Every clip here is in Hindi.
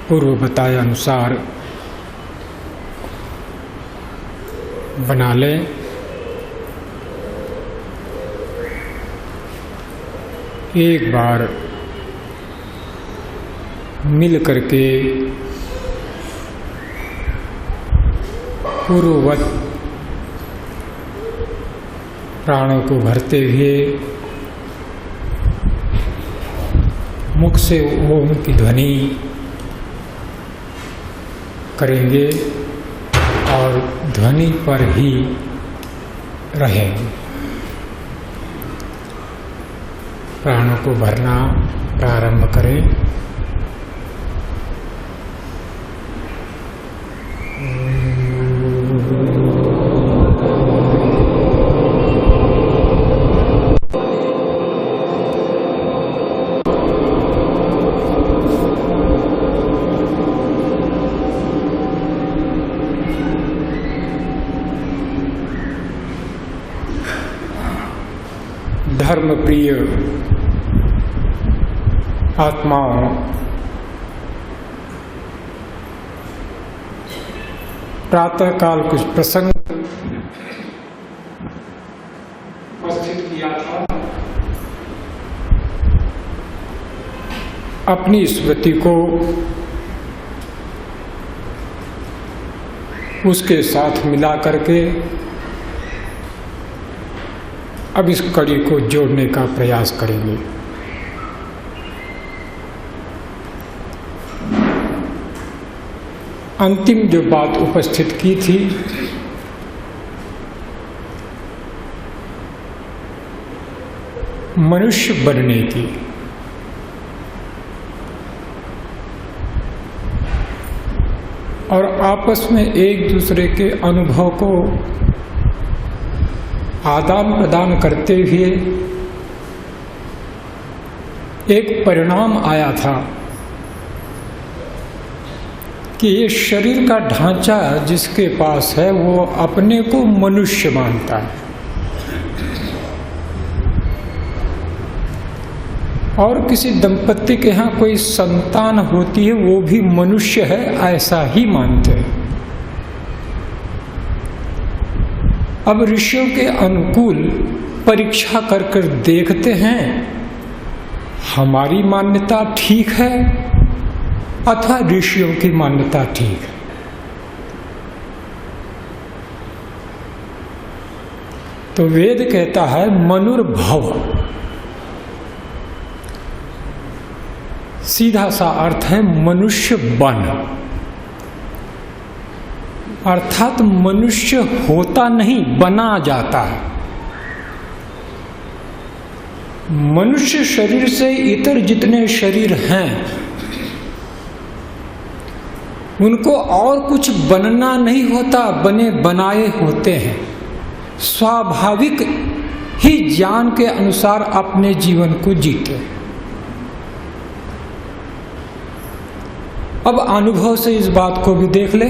पूर्व बताए अनुसार बना लें। एक बार मिल करके पूर्ववत प्राणों को भरते हुए मुख से ओम की ध्वनि करेंगे और ध्वनि पर ही रहेंगे। प्राणों को भरना प्रारंभ करें। धर्म प्रिय आत्माओं, प्रातःकाल कुछ प्रसंग उपस्थित किया था। अपनी स्मृति को उसके साथ मिला करके अब इस कड़ी को जोड़ने का प्रयास करेंगे। अंतिम जो बात उपस्थित की थी मनुष्य बनने की, और आपस में एक दूसरे के अनुभव को आदान प्रदान करते हुए एक परिणाम आया था कि ये शरीर का ढांचा जिसके पास है वो अपने को मनुष्य मानता है और किसी दंपत्ति के यहाँ कोई संतान होती है वो भी मनुष्य है ऐसा ही मानते हैं। अब ऋषियों के अनुकूल परीक्षा कर कर देखते हैं हमारी मान्यता ठीक है अथवा ऋषियों की मान्यता ठीक है। तो वेद कहता है मनुर्भव, सीधा सा अर्थ है मनुष्य बन, अर्थात मनुष्य होता नहीं बना जाता है। मनुष्य शरीर से इतर जितने शरीर हैं उनको और कुछ बनना नहीं होता, बने बनाए होते हैं। स्वाभाविक ही ज्ञान के अनुसार अपने जीवन को जीते। अब अनुभव से इस बात को भी देख ले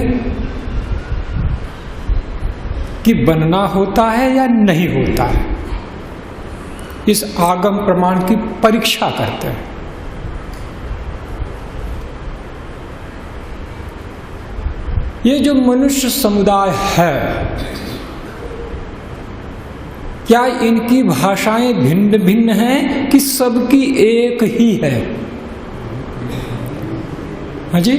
कि बनना होता है या नहीं होता है। इस आगम प्रमाण की परीक्षा करते हैं। ये जो मनुष्य समुदाय है क्या इनकी भाषाएं भिन्न भिन्न हैं कि सबकी एक ही है? हाँ जी,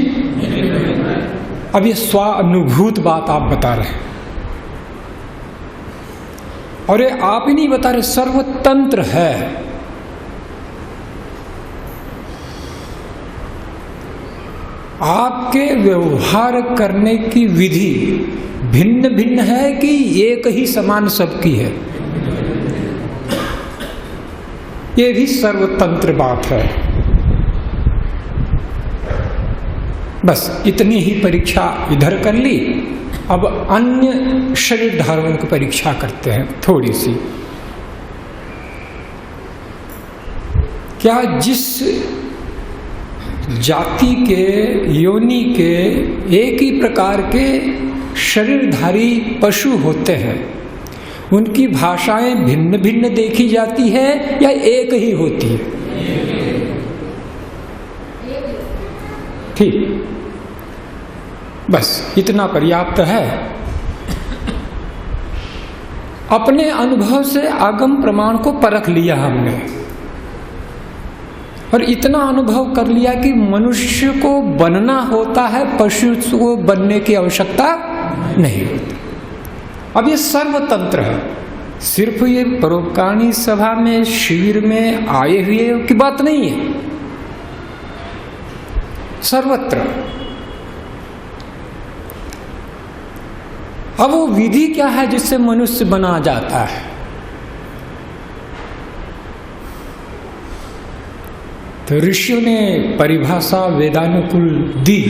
अब ये स्वानुभूत बात आप बता रहे हैं और ये आप ही नहीं बता रहे, सर्वतंत्र है। आपके व्यवहार करने की विधि भिन्न भिन्न है कि एक ही समान सबकी है? ये भी सर्वतंत्र बात है। बस इतनी ही परीक्षा इधर कर ली। अब अन्य शरीर धारण की परीक्षा करते हैं थोड़ी सी। क्या जिस जाति के योनि के एक ही प्रकार के शरीरधारी पशु होते हैं उनकी भाषाएं भिन्न भिन्न देखी जाती है या एक ही होती है? ठीक। बस इतना पर्याप्त है। अपने अनुभव से आगम प्रमाण को परख लिया हमने और इतना अनुभव कर लिया कि मनुष्य को बनना होता है, पशु को बनने की आवश्यकता नहीं होती। अब ये सर्वतंत्र है, सिर्फ ये परोपकारी सभा में शिविर में आए हुए की बात नहीं है, सर्वत्र। अब वो विधि क्या है जिससे मनुष्य बना जाता है? तो ऋषियों ने परिभाषा वेदानुकूल दी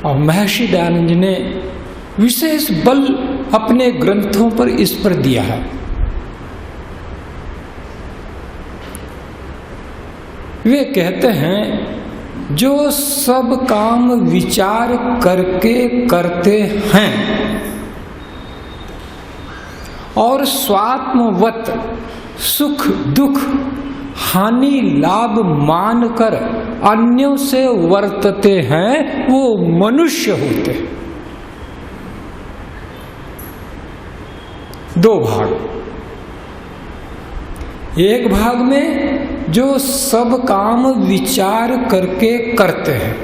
और महर्षि दयानंद जी ने विशेष बल अपने ग्रंथों पर इस पर दिया है। वे कहते हैं जो सब काम विचार करके करते हैं और स्वात्मवत सुख दुख हानि लाभ मानकर अन्यों से वर्तते हैं, वो मनुष्य होते हैं। दो भाग, एक भाग में जो सब काम विचार करके करते हैं।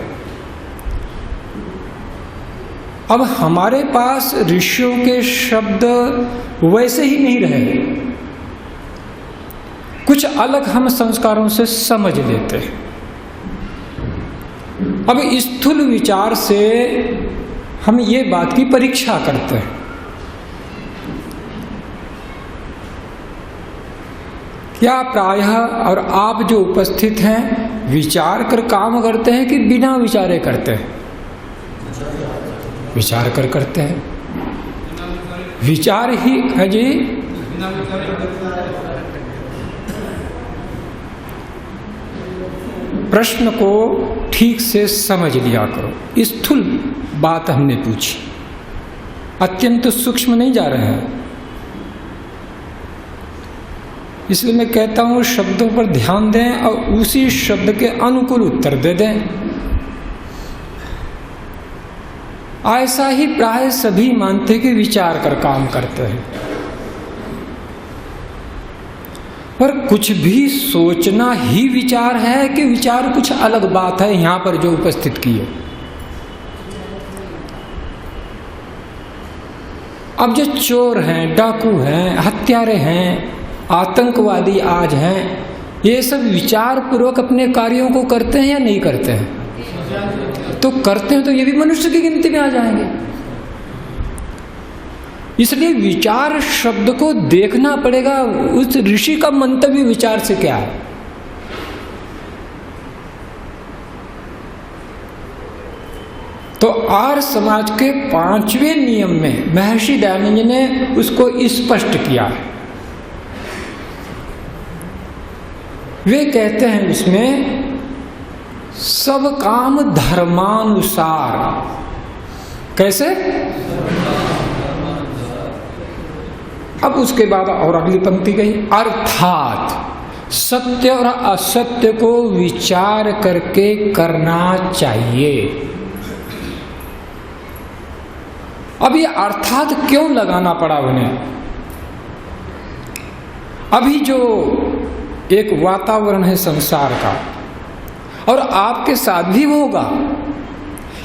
अब हमारे पास ऋषियों के शब्द वैसे ही नहीं रहे, कुछ अलग हम संस्कारों से समझ लेते हैं। अब स्थूल विचार से हम ये बात की परीक्षा करते हैं। क्या प्रायः और आप जो उपस्थित हैं विचार कर काम करते हैं कि बिना विचारे करते हैं? विचार कर करते हैं। विचार ही है जी। प्रश्न को ठीक से समझ लिया करो। स्थूल बात हमने पूछी, अत्यंत सूक्ष्म नहीं जा रहे हैं, इसलिए मैं कहता हूं शब्दों पर ध्यान दें और उसी शब्द के अनुकूल उत्तर दे दें। ऐसा ही प्राय सभी मानते कि विचार कर काम करते हैं, पर कुछ भी सोचना ही विचार है कि विचार कुछ अलग बात है यहां पर जो उपस्थित की है। अब जो चोर हैं, डाकू हैं, हत्यारे हैं, आतंकवादी आज हैं, ये सब विचार पूर्वक अपने कार्यों को करते हैं या नहीं करते हैं? तो करते हैं तो ये भी मनुष्य की गिनती में आ जाएंगे। इसलिए विचार शब्द को देखना पड़ेगा, उस ऋषि का मंतव्य विचार से क्या है। तो आर्य समाज के 5वें नियम में महर्षि दयानंद ने उसको स्पष्ट किया है। वे कहते हैं इसमें सब काम धर्मानुसार। कैसे? अब उसके बाद और अगली पंक्ति गई, अर्थात सत्य और असत्य को विचार करके करना चाहिए। अब ये अर्थात क्यों लगाना पड़ा उन्हें? अभी जो एक वातावरण है संसार का, और आपके साथ भी होगा,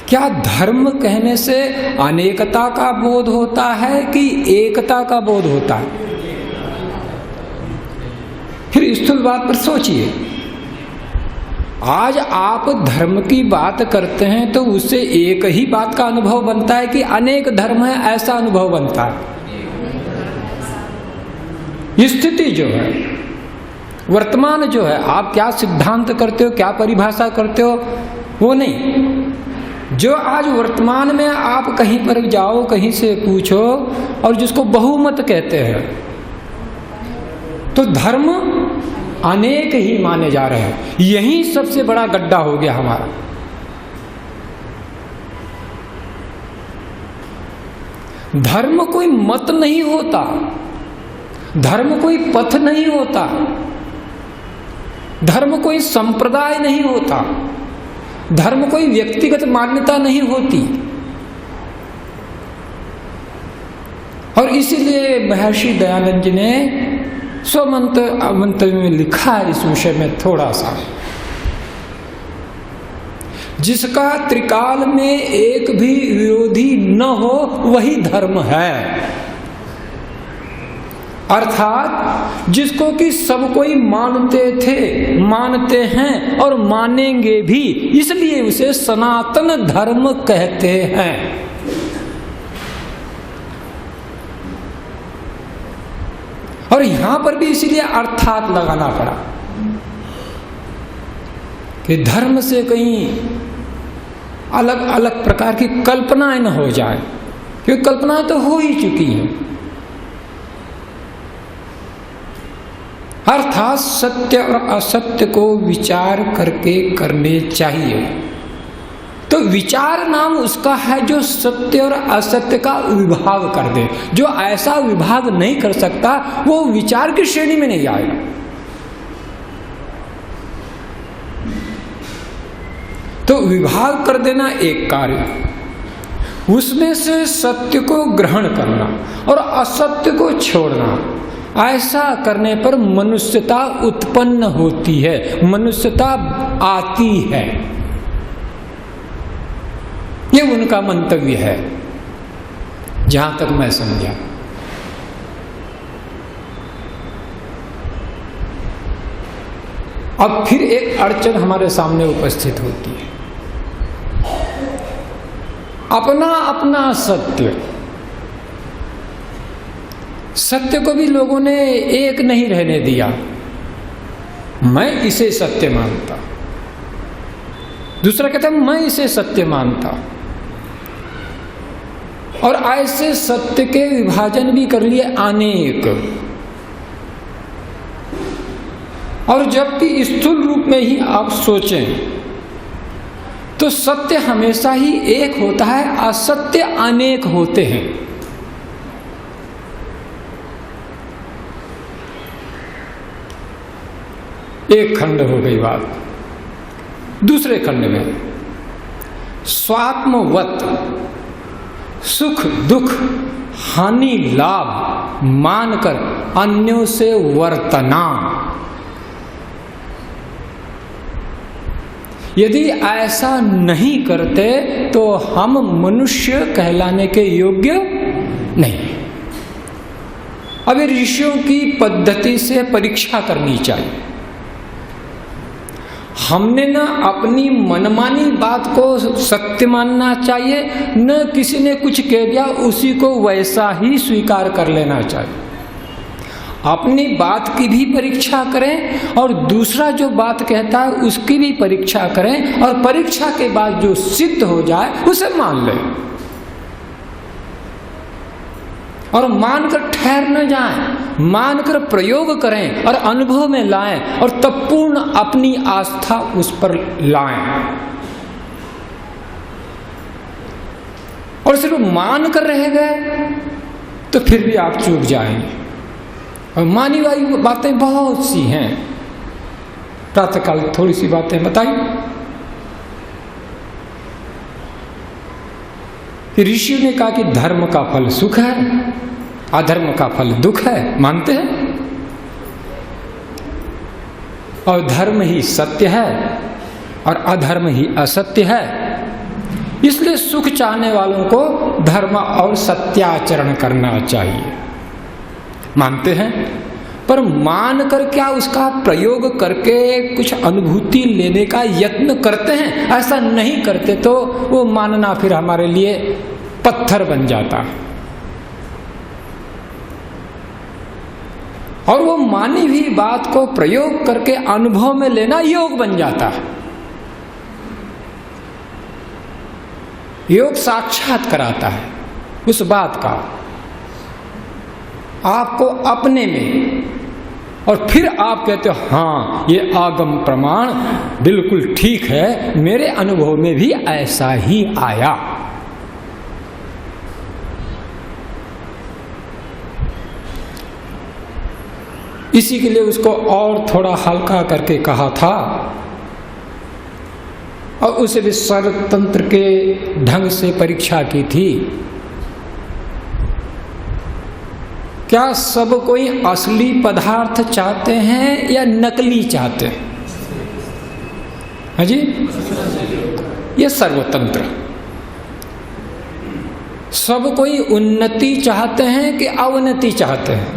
क्या धर्म कहने से अनेकता का बोध होता है कि एकता का बोध होता है? फिर स्थूल बात पर सोचिए। आज आप धर्म की बात करते हैं तो उससे एक ही बात का अनुभव बनता है कि अनेक धर्म है, ऐसा अनुभव बनता है। स्थिति जो है, वर्तमान जो है, आप क्या सिद्धांत करते हो, क्या परिभाषा करते हो, वो नहीं। जो आज वर्तमान में आप कहीं पर जाओ, कहीं से पूछो, और जिसको बहुमत कहते हैं, तो धर्म अनेक ही माने जा रहे हैं। यही सबसे बड़ा गड्ढा हो गया हमारा। धर्म कोई मत नहीं होता, धर्म कोई पथ नहीं होता, धर्म कोई संप्रदाय नहीं होता, धर्म कोई व्यक्तिगत मान्यता नहीं होती। और इसीलिए महर्षि दयानंद जी ने स्वमंतव्य में लिखा है इस विषय में थोड़ा सा, जिसका त्रिकाल में एक भी विरोधी न हो वही धर्म है। अर्थात जिसको कि सब कोई मानते थे, मानते हैं और मानेंगे भी, इसलिए उसे सनातन धर्म कहते हैं। और यहां पर भी इसीलिए अर्थात लगाना पड़ा कि धर्म से कहीं अलग अलग प्रकार की कल्पनाएं न हो जाए, क्योंकि कल्पनाएं तो हो ही चुकी हैं। अर्थात सत्य और असत्य को विचार करके करने चाहिए। तो विचार नाम उसका है जो सत्य और असत्य का विभाग कर दे। जो ऐसा विभाग नहीं कर सकता वो विचार की श्रेणी में नहीं आएगा। तो विभाग कर देना एक कार्य, उसमें से सत्य को ग्रहण करना और असत्य को छोड़ना, ऐसा करने पर मनुष्यता उत्पन्न होती है, मनुष्यता आती है। ये उनका मंतव्य है जहां तक मैं समझा। अब फिर एक अड़चन हमारे सामने उपस्थित होती है, अपना अपना सत्य। सत्य को भी लोगों ने एक नहीं रहने दिया। मैं इसे सत्य मानता, दूसरा कहता मैं इसे सत्य मानता, और ऐसे सत्य के विभाजन भी कर लिए अनेक। और जबकि स्थूल रूप में ही आप सोचें तो सत्य हमेशा ही एक होता है, असत्य अनेक होते हैं। एक खंड हो गई बात। दूसरे खंड में स्वात्मवत सुख दुख हानि लाभ मानकर अन्यों से वर्तना। यदि ऐसा नहीं करते तो हम मनुष्य कहलाने के योग्य नहीं। अब ऋषियों की पद्धति से परीक्षा करनी चाहिए। हमने न अपनी मनमानी बात को सत्य मानना चाहिए, न किसी ने कुछ कह दिया उसी को वैसा ही स्वीकार कर लेना चाहिए। अपनी बात की भी परीक्षा करें और दूसरा जो बात कहता है उसकी भी परीक्षा करें, और परीक्षा के बाद जो सिद्ध हो जाए उसे मान लें। और मानकर ठहर न जाएं, मानकर प्रयोग करें और अनुभव में लाएं, और तब पूर्ण अपनी आस्था उस पर लाएं। और सिर्फ मानकर रह गए तो फिर भी आप चूक जाएंगे। और मानी हुई बातें बहुत सी हैं। प्रातःकाल थोड़ी सी बातें बताई कि ऋषि ने कहा कि धर्म का फल सुख है, अधर्म का फल दुख है, मानते हैं। और धर्म ही सत्य है और अधर्म ही असत्य है। इसलिए सुख चाहने वालों को धर्म और सत्याचरण करना चाहिए, मानते हैं। पर मानकर क्या उसका प्रयोग करके कुछ अनुभूति लेने का यत्न करते हैं? ऐसा नहीं करते तो वो मानना फिर हमारे लिए पत्थर बन जाता है। और वो मानी हुई बात को प्रयोग करके अनुभव में लेना योग बन जाता है। योग साक्षात कराता है उस बात का आपको अपने में, और फिर आप कहते हो हाँ ये आगम प्रमाण बिल्कुल ठीक है, मेरे अनुभव में भी ऐसा ही आया। इसी के लिए उसको और थोड़ा हल्का करके कहा था, और उसे भी सर्वतंत्र के ढंग से परीक्षा की थी। क्या सब कोई असली पदार्थ चाहते हैं या नकली चाहते हैं? हाँ जी, ये सर्वतंत्र। सब कोई उन्नति चाहते हैं कि अवनति चाहते हैं?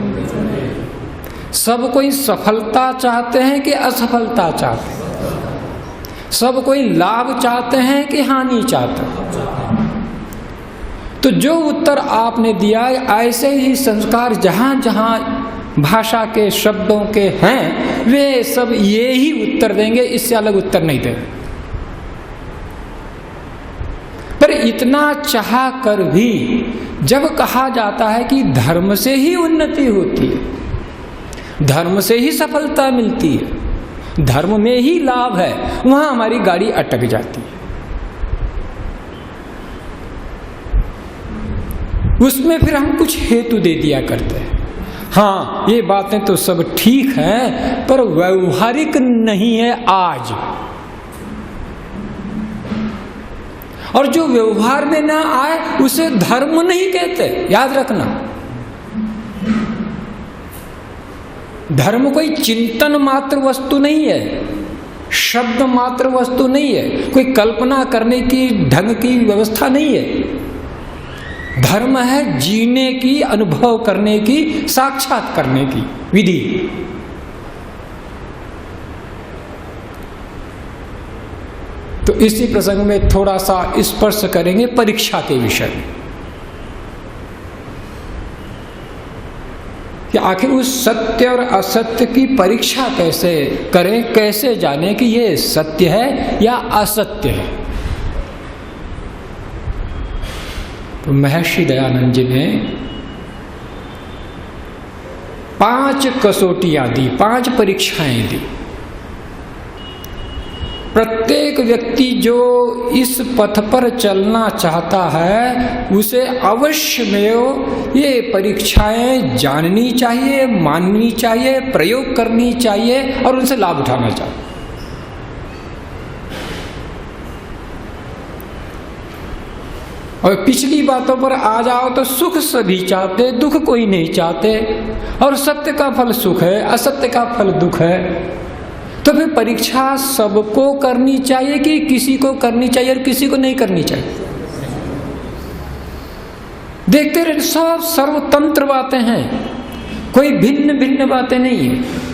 सब कोई सफलता चाहते हैं कि असफलता चाहते हैं? सब कोई लाभ चाहते हैं कि हानि चाहते हैं? तो जो उत्तर आपने दिया, ऐसे ही संस्कार जहां जहां भाषा के शब्दों के हैं वे सब ये ही उत्तर देंगे, इससे अलग उत्तर नहीं देंगे। पर इतना चाह कर भी जब कहा जाता है कि धर्म से ही उन्नति होती है, धर्म से ही सफलता मिलती है, धर्म में ही लाभ है, वहां हमारी गाड़ी अटक जाती है। उसमें फिर हम कुछ हेतु दे दिया करते हैं। हाँ, ये बातें तो सब ठीक हैं, पर व्यवहारिक नहीं है आज। और जो व्यवहार में ना आए उसे धर्म नहीं कहते, याद रखना। धर्म कोई चिंतन मात्र वस्तु नहीं है, शब्द मात्र वस्तु नहीं है, कोई कल्पना करने की ढंग की व्यवस्था नहीं है। धर्म है जीने की, अनुभव करने की, साक्षात करने की विधि। तो इसी प्रसंग में थोड़ा सा स्पर्श करेंगे परीक्षा के विषय में कि आखिर उस सत्य और असत्य की परीक्षा कैसे करें, कैसे जाने कि ये सत्य है या असत्य है। तो महर्षि दयानंद जी ने 5 कसौटियां दी, 5 परीक्षाएं दी। प्रत्येक व्यक्ति जो इस पथ पर चलना चाहता है उसे अवश्य में ये परीक्षाएं जाननी चाहिए, माननी चाहिए, प्रयोग करनी चाहिए और उनसे लाभ उठाना चाहिए। और पिछली बातों पर आ जाओ तो सुख सभी चाहते, दुख कोई नहीं चाहते, और सत्य का फल सुख है, असत्य का फल दुख है। तो फिर परीक्षा सबको करनी चाहिए कि किसी को करनी चाहिए और किसी को नहीं करनी चाहिए? देखते रहे, सब सर्वतंत्र बातें हैं, कोई भिन्न भिन्न बातें नहीं है।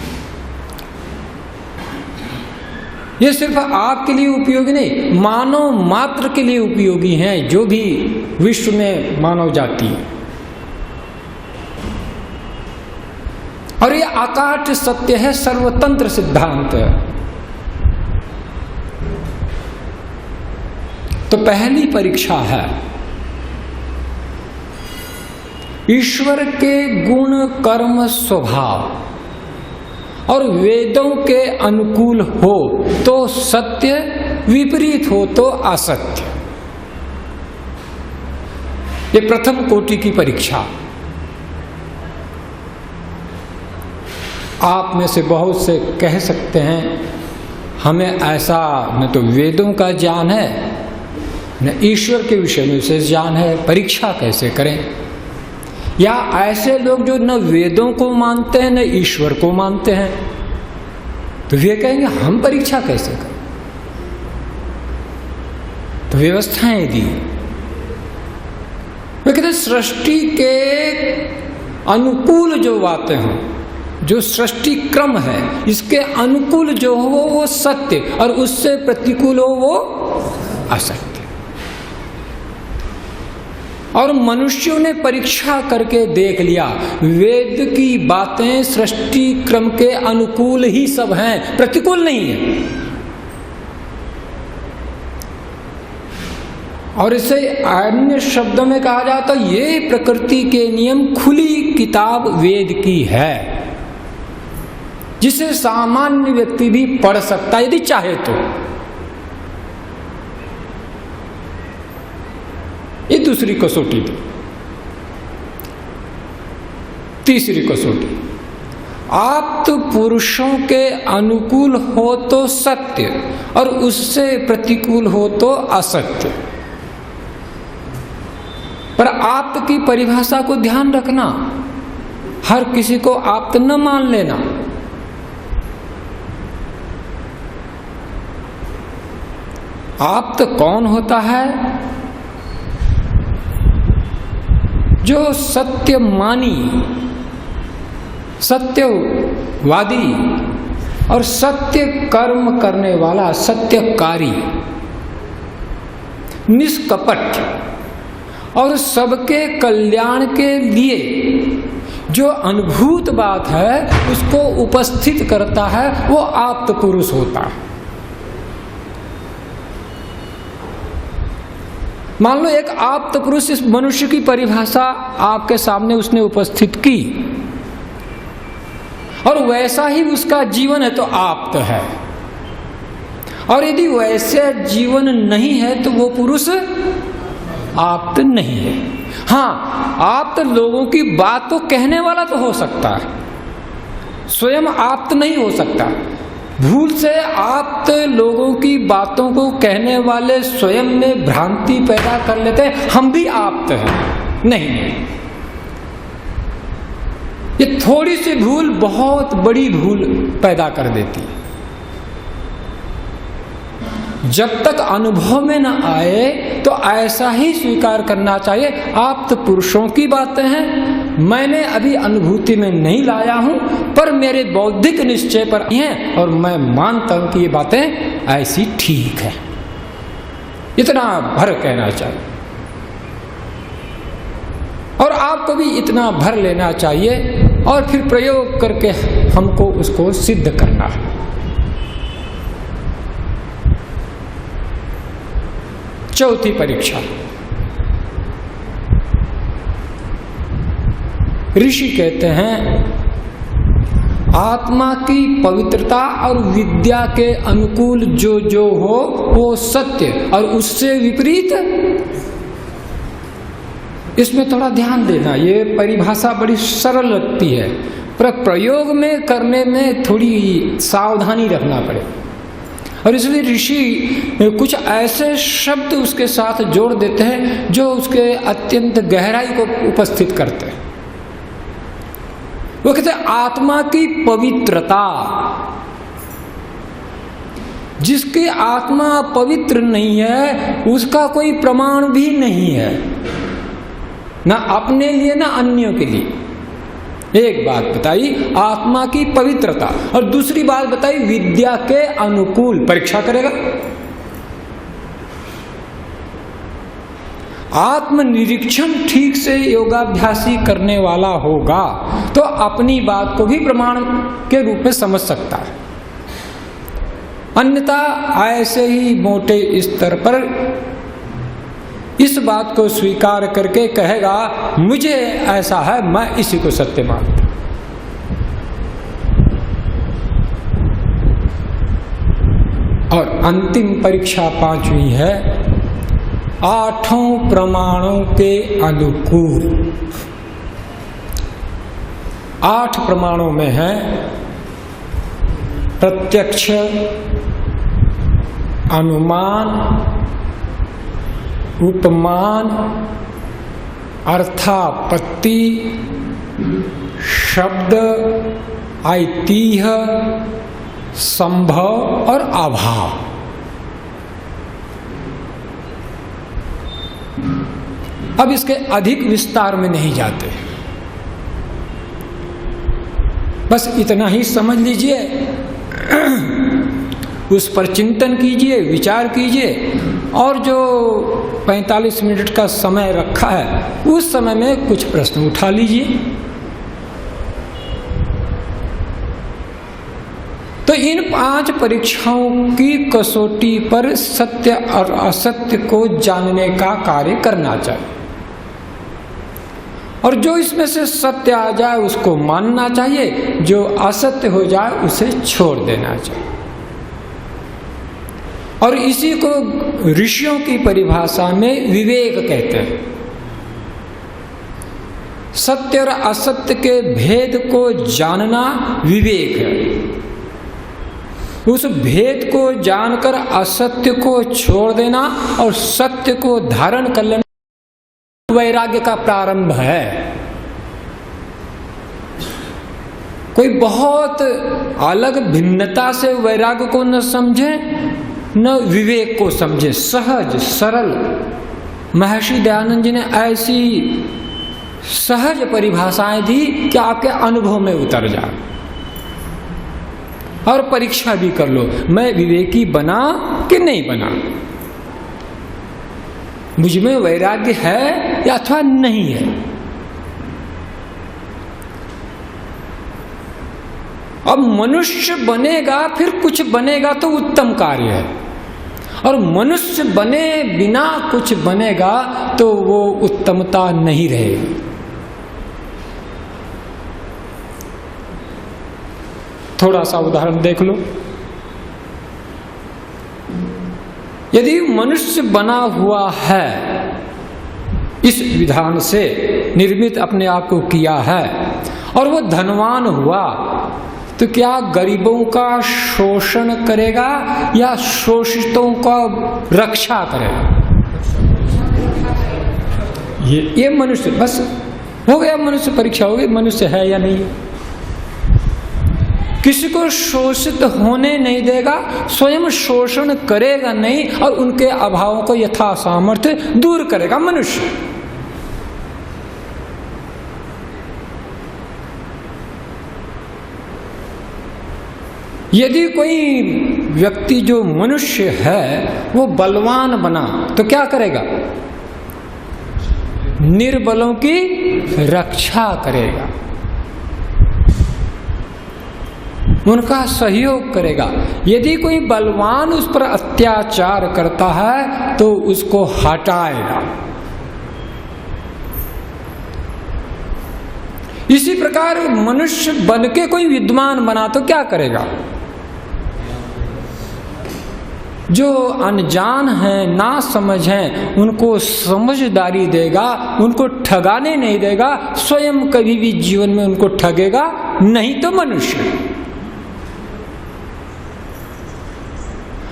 ये सिर्फ आपके लिए उपयोगी नहीं, मानव मात्र के लिए उपयोगी हैं, जो भी विश्व में मानव जाति है। और ये आकाश सत्य है, सर्वतंत्र सिद्धांत है। तो पहली परीक्षा है ईश्वर के गुण कर्म स्वभाव और वेदों के अनुकूल हो तो सत्य, विपरीत हो तो असत्य। ये प्रथम कोटि की परीक्षा। आप में से बहुत से कह सकते हैं हमें ऐसा न तो वेदों का ज्ञान है न ईश्वर के विषय में विशेष ज्ञान है, परीक्षा कैसे करें? या ऐसे लोग जो न वेदों को मानते हैं न ईश्वर को मानते हैं, तो वे कहेंगे हम परीक्षा कैसे करें? तो व्यवस्थाएं दी। वे कहते सृष्टि के अनुकूल जो बातें हों, जो सृष्टि क्रम है इसके अनुकूल जो हो वो सत्य, और उससे प्रतिकूल हो वो असत्य। और मनुष्यों ने परीक्षा करके देख लिया, वेद की बातें सृष्टि क्रम के अनुकूल ही सब हैं, प्रतिकूल नहीं है। और इसे अन्य शब्दों में कहा जाता है ये प्रकृति के नियम खुली किताब वेद की है, जिसे सामान्य व्यक्ति भी पढ़ सकता है यदि चाहे तो। ये दूसरी कसौटी थी। तीसरी कसौटी, आप्त पुरुषों के अनुकूल हो तो सत्य और उससे प्रतिकूल हो तो असत्य। पर आप्त की परिभाषा को ध्यान रखना, हर किसी को आप्त न मान लेना। आप्त कौन होता है? जो सत्यमानी, सत्यवादी और सत्य कर्म करने वाला, सत्यकारी, निष्कपट और सबके कल्याण के लिए जो अनुभूत बात है उसको उपस्थित करता है, वो आप्त पुरुष होता है। मान लो एक आप्त पुरुष इस मनुष्य की परिभाषा आपके सामने उसने उपस्थित की और वैसा ही उसका जीवन है तो आप्त है, और यदि वैसे जीवन नहीं है तो वो पुरुष आप्त नहीं है। हाँ, आप्त लोगों की बात तो कहने वाला तो हो सकता है, स्वयं आप्त नहीं हो सकता। भूल से आप्त लोगों की बातों को कहने वाले स्वयं में भ्रांति पैदा कर लेते हैं, हम भी आप्त हैं। नहीं, ये थोड़ी सी भूल बहुत बड़ी भूल पैदा कर देती है। जब तक अनुभव में न आए तो ऐसा ही स्वीकार करना चाहिए, आप्त पुरुषों की बातें हैं, मैंने अभी अनुभूति में नहीं लाया हूं, पर मेरे बौद्धिक निश्चय पर हैं और मैं मानता हूं कि ये बातें ऐसी ठीक है। इतना भर कहना चाहिए, और आपको भी इतना भर लेना चाहिए और फिर प्रयोग करके हमको उसको सिद्ध करना है। चौथी परीक्षा, ऋषि कहते हैं आत्मा की पवित्रता और विद्या के अनुकूल जो जो हो वो सत्य और उससे विपरीत। इसमें थोड़ा ध्यान देना, ये परिभाषा बड़ी सरल लगती है पर प्रयोग में करने में थोड़ी सावधानी रखना पड़े, और इसलिए ऋषि कुछ ऐसे शब्द उसके साथ जोड़ देते हैं जो उसके अत्यंत गहराई को उपस्थित करते हैं। वो कहते हैं आत्मा की पवित्रता। जिसकी आत्मा पवित्र नहीं है उसका कोई प्रमाण भी नहीं है, ना अपने लिए ना अन्यों के लिए। एक बात बताई आत्मा की पवित्रता, और दूसरी बात बताई विद्या के अनुकूल। परीक्षा करेगा, आत्मनिरीक्षण ठीक से योगाभ्यासी करने वाला होगा तो अपनी बात को भी प्रमाण के रूप में समझ सकता है। अन्यथा ऐसे ही मोटे स्तर पर इस बात को स्वीकार करके कहेगा मुझे ऐसा है, मैं इसी को सत्य मानता। और अंतिम परीक्षा पांचवी है आठों प्रमाणों के अनुकूल। 8 प्रमाणों में है प्रत्यक्ष, अनुमान, उपमान, अर्थापत्ति, शब्द, ऐतिह्य, संभव और अभाव। अब इसके अधिक विस्तार में नहीं जाते, बस इतना ही समझ लीजिए, उस पर चिंतन कीजिए, विचार कीजिए, और जो 45 मिनट का समय रखा है उस समय में कुछ प्रश्न उठा लीजिए। तो इन 5 परीक्षाओं की कसौटी पर सत्य और असत्य को जानने का कार्य करना चाहिए, और जो इसमें से सत्य आ जाए उसको मानना चाहिए, जो असत्य हो जाए उसे छोड़ देना चाहिए। और इसी को ऋषियों की परिभाषा में विवेक कहते हैं। सत्य और असत्य के भेद को जानना विवेक है। उस भेद को जानकर असत्य को छोड़ देना और सत्य को धारण कर लेना वैराग्य का प्रारंभ है। कोई बहुत अलग भिन्नता से वैराग्य को न समझे, न विवेक को समझे, सहज सरल। महर्षि दयानंद जी ने ऐसी सहज परिभाषाएं दी कि आपके अनुभव में उतर जाए। और परीक्षा भी कर लो, मैं विवेकी बना कि नहीं बना, मुझ में वैराग्य है या अथवा नहीं है। अब मनुष्य बनेगा फिर कुछ बनेगा तो उत्तम कार्य है, और मनुष्य बने बिना कुछ बनेगा तो वो उत्तमता नहीं रहेगी। थोड़ा सा उदाहरण देख लो। यदि मनुष्य बना हुआ है, इस विधान से निर्मित अपने आप को किया है, और वो धनवान हुआ, तो क्या गरीबों का शोषण करेगा या शोषितों का रक्षा करेगा? ये मनुष्य, बस हो गया, मनुष्य परीक्षा हो गई, मनुष्य है या नहीं है। किसी को शोषित होने नहीं देगा, स्वयं शोषण करेगा नहीं, और उनके अभावों को यथा सामर्थ्य दूर करेगा मनुष्य। यदि कोई व्यक्ति जो मनुष्य है वो बलवान बना तो क्या करेगा? निर्बलों की रक्षा करेगा, उनका सहयोग करेगा। यदि कोई बलवान उस पर अत्याचार करता है तो उसको हटाएगा। इसी प्रकार मनुष्य बन के कोई विद्वान बना तो क्या करेगा? जो अनजान हैं, ना समझ हैं, उनको समझदारी देगा, उनको ठगाने नहीं देगा, स्वयं कभी भी जीवन में उनको ठगेगा नहीं तो मनुष्य।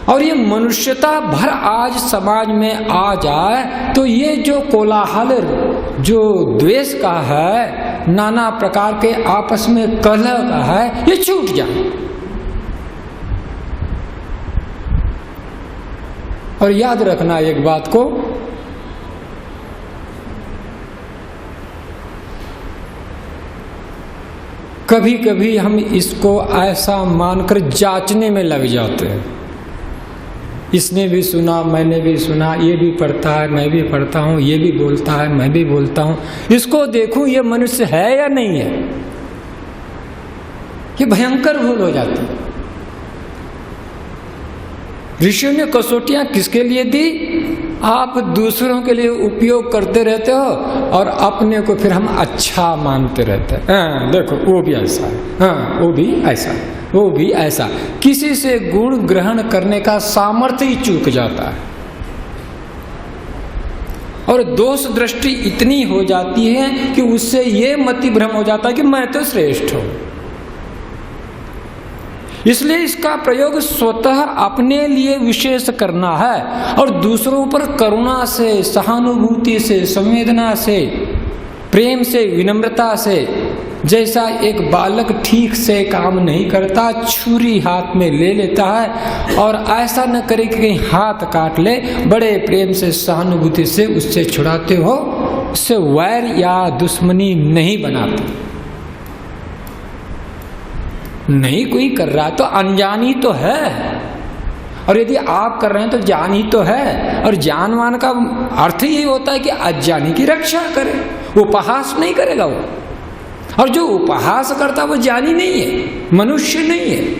और ये मनुष्यता भर आज समाज में आ जाए तो ये जो कोलाहल, जो द्वेष का है, नाना प्रकार के आपस में कलह का है, ये छूट जाए। और याद रखना एक बात को, कभी कभी हम इसको ऐसा मानकर जांचने में लग जाते हैं। इसने भी सुना, मैंने भी सुना, ये भी पढ़ता है, मैं भी पढ़ता हूँ, ये भी बोलता है, मैं भी बोलता हूँ, इसको देखूं ये मनुष्य है या नहीं है। ये भयंकर भूल हो जाती है। ऋषियों ने कसौटियां किसके लिए दी? आप दूसरों के लिए उपयोग करते रहते हो और अपने को फिर हम अच्छा मानते रहते हैं। हाँ, देखो वो भी ऐसा है, हाँ वो भी ऐसा है, वो भी ऐसा। किसी से गुण ग्रहण करने का सामर्थ्य ही चूक जाता है, और दोष दृष्टि इतनी हो जाती है कि उससे ये मति भ्रम हो जाता है कि मैं तो श्रेष्ठ हूं। इसलिए इसका प्रयोग स्वतः अपने लिए विशेष करना है, और दूसरों पर करुणा से, सहानुभूति से, संवेदना से, प्रेम से, विनम्रता से। जैसा एक बालक ठीक से काम नहीं करता, छुरी हाथ में ले लेता है, और ऐसा न करे कि कहीं हाथ काट ले, बड़े प्रेम से, सहानुभूति से उससे छुड़ाते हो, उससे वैर या दुश्मनी नहीं बनाते। नहीं कोई कर रहा तो अनजानी तो है, और यदि आप कर रहे हैं तो जान ही तो है। और जानवान का अर्थ यही होता है कि अज्ञानी की रक्षा करे, उपहास नहीं करेगा वो। और जो उपहास करता वो ज्ञानी नहीं है, मनुष्य नहीं है।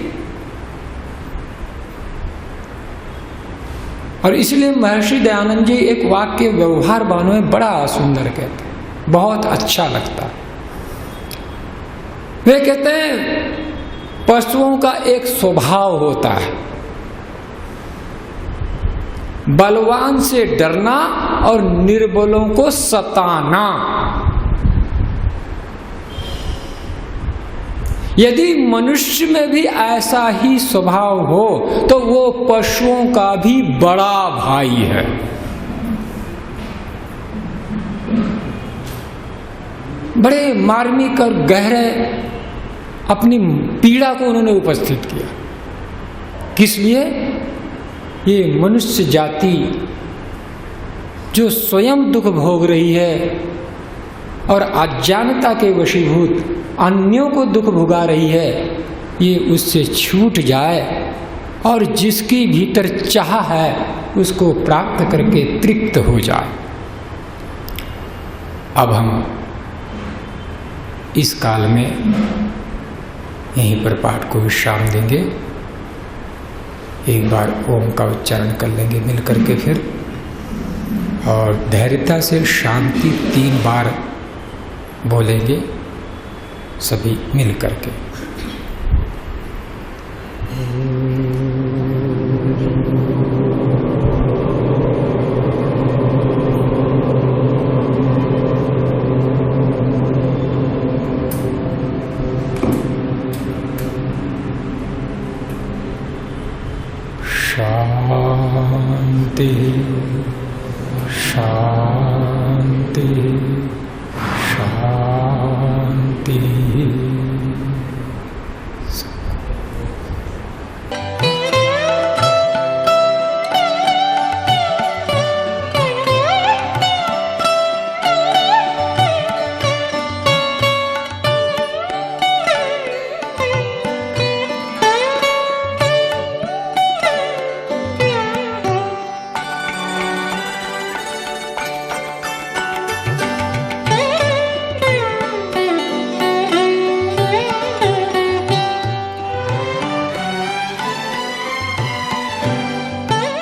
और इसलिए महर्षि दयानंद जी एक वाक्य व्यवहार बानों में बड़ा सुंदर कहते हैं, बहुत अच्छा लगता है। वे कहते हैं पशुओं का एक स्वभाव होता है, बलवान से डरना और निर्बलों को सताना। यदि मनुष्य में भी ऐसा ही स्वभाव हो तो वो पशुओं का भी बड़ा भाई है। बड़े मार्मिक और गहरे अपनी पीड़ा को उन्होंने उपस्थित किया। किस लिए? ये मनुष्य जाति जो स्वयं दुख भोग रही है और अज्ञानता के वशीभूत अन्यों को दुख भुगा रही है, ये उससे छूट जाए और जिसकी भीतर चाह है उसको प्राप्त करके तृप्त हो जाए। अब हम इस काल में यहीं पर पाठ को विश्राम देंगे। एक बार ओम का उच्चारण कर लेंगे मिल करके फिर, और धैर्यता से शांति 3 बार बोलेंगे सभी मिल करके। शांति शांति शांति।